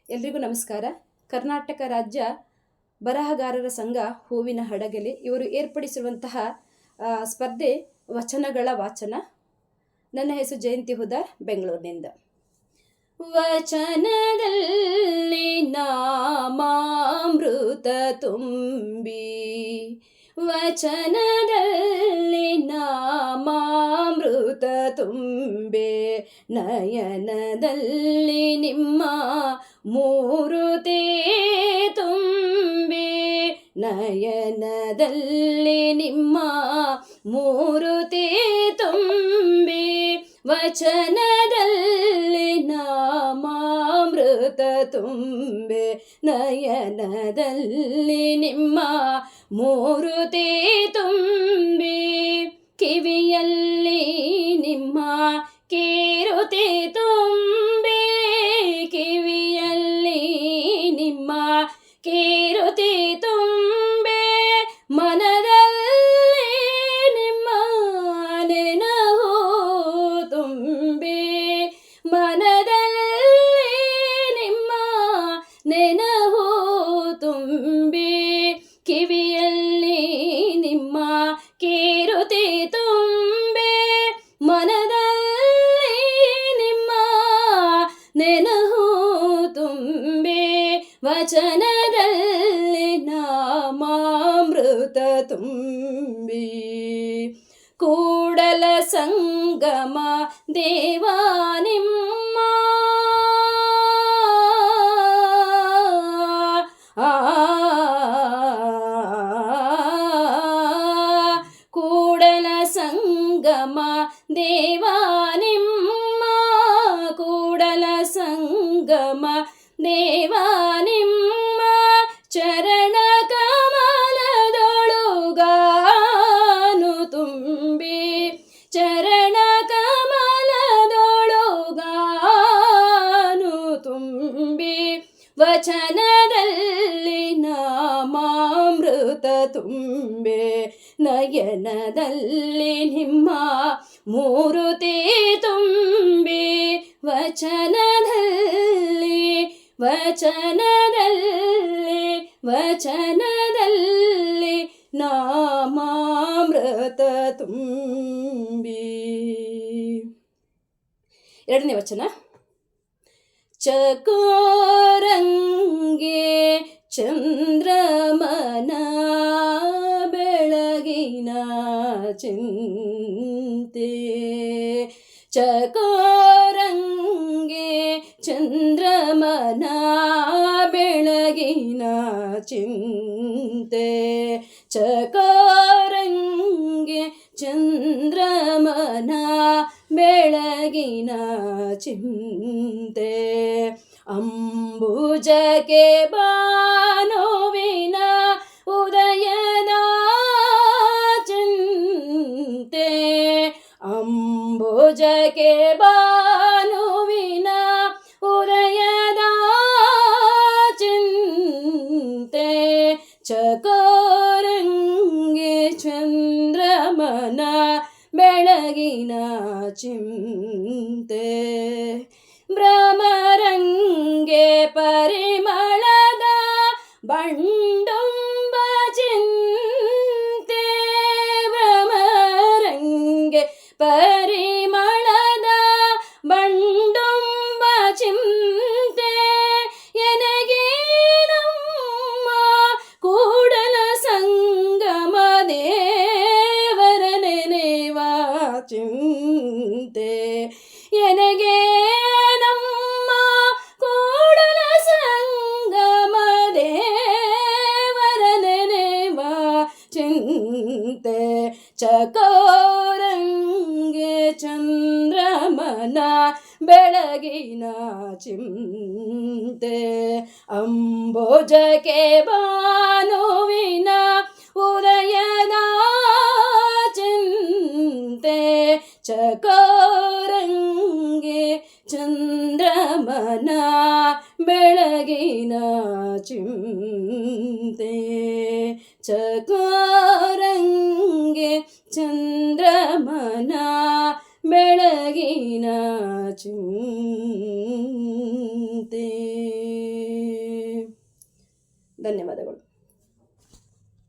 ಎಲ್ರಿಗೂ ನಮಸ್ಕಾರ. ಕರ್ನಾಟಕ ರಾಜ್ಯ ಬರಹಗಾರರ ಸಂಘ ಹೂವಿನ ಹಡಗಲಿ ಇವರು ಏರ್ಪಡಿಸಿರುವಂತಹ ಸ್ಪರ್ಧೆ ವಚನಗಳ ವಾಚನ. ನನ್ನ ಹೆಸರು ಜಯಂತಿ ಹುದಾರ್, ಬೆಂಗಳೂರಿನಿಂದ. ವಚನದಲ್ಲಿ ನಾಮಾಮೃತ ತುಂಬಿ, ವಚನದಲ್ಲಿ ನಾಮಾಮೃತ ತುಂಬೆ, ನಯನದಲ್ಲಿ ನಿಮ್ಮ ಮೂರುತಿ ತುಂಬೆ, ನಯನದಲ್ಲಿ ನಿಮ್ಮ ಮೂರುತಿ ತುಂಬೆ, ವಚನದಲ್ಲಿ ನಾಮಾಮೃತ ತುಂಬೆ, ನಯನದಲ್ಲಿ ನಿಮ್ಮ ಮೂರುತಿ ತುಂಬಿ, ಕಿವಿಯಲ್ಲಿ ನಿಮ್ಮ ಕೇರುತಿ ತುಂಬೆ, ಕಿವಿಯಲ್ಲಿ ನಿಮ್ಮ ಕೇರುತಿ ತುಂಬೆ, ಮನದಲ್ಲಿ ನಿಮ್ಮ ನೆನಹು ತುಂಬೆ, ಮನದಲ್ಲಿ ನಿಮ್ಮ ನೆನಹು ತುಂಬೆ, ಕಿವಿಯಲ್ಲಿ ನಿಮ್ಮ ಕೇರುತಿ ತುಂಬೆ, ಮನದಲ್ಲಿ ನಿಮ್ಮ ನೆನಹು ತುಂಬೆ, ವಚನದಲ್ಲಿ ನಾಮಾಮೃತ ತುಂಬಿ. ಕೂಡಲ ಸಂಗಮ ದೇವಾ ನಿಮ್ಮ ಕೂಡಲ ಸಂಗಮ ದೇವಾ ನಿಮ್ಮ, ಕೂಡಲ ಸಂಗಮ ದೇವಾ ನಿಮ್ಮ, ಚರಣ ಕಮಲದೊಳುಗಾನು ತುಂಬಿ, ಚರಣ ಕಮಲದೊಳುಗಾನು ತುಂಬಿ, ವಚನದಲ್ಲಿ ನಾಮಾಮೃತ ತುಂಬೆ, ನಯನದಲ್ಲಿ ನಿಮ್ಮ ಮೂರುತಿ ತುಂಬಿ, ವಚನದಲ್ಲಿ ವಚನದಲ್ಲಿ ವಚನದಲ್ಲಿ ನಾಮಾಮೃತ ತುಂಬಿ. ಎರಡನೇ ವಚನ. ಚಕೋರಂಗೆ ಚಂದ್ರಮನ ಬೆಳಗಿನ ಚಿಂತೆ, ಚಕೋರಂಗೆ ಚಂದ್ರಮನ ಬೆಳಗಿನ ಚಿಂತೆ, ಚಕೋರಂಗೆ ಚಂದ್ರಮನ ಬೆಳಗಿನ ಚಿಂತೆ, ಅಂಬುಜಕ್ಕೆ ಭಾನುವಿನ ಉದಯದ ಚಿಂತೆ, ಅಂಬುಜಕ್ಕೆ ಭಾನುವಿನ ಉದಯದ ಚಿಂತೆ, ಚಕೋರಂಗೆ ಚಂದ್ರಮನ ಬೆಳಗಿನ ಚಿಂತೆ, ಭ್ರಮರಂಗೆ ಪರಿಮಳದ ಬಂಡುಂಬ ಚಿಂತೆ, ಭ್ರಮರಂಗೆ ಪರಿಮಳದ ಬಂಡುಂಬ ಚಿಂತೆ, ಎನಗೆ ನಮ್ಮ ಕೂಡಲ ಸಂಗಮ ದೇವರ ನೆನೆವ ಚಿಂತೆ, ಎನಗೆ ನಮ್ಮ ಕೂಡಲ ಸಂಗಮ ದೇವರ ನೆನೆವ ಚಿಂತೆ, ಚಕೋರಂಗೆ ಚಂದ್ರಮನ ಬೆಳಗಿನ ಚಿಂತೆ, ಅಂಬುಜಕ್ಕೆ ಭಾನುವಿನ ಉದಯದ ಚಿಂತೆ, ಚಕೋರಂಗೆ ಚಂದ್ರಮನ ಬೆಳಗಿನ ಚಿಂತೆ, ಚಕೋರಂಗೆ ಚಂದ್ರಮನ ಬೆಳಗಿನ ಚಿಂತೆ. ಧನ್ಯವಾದಗಳು.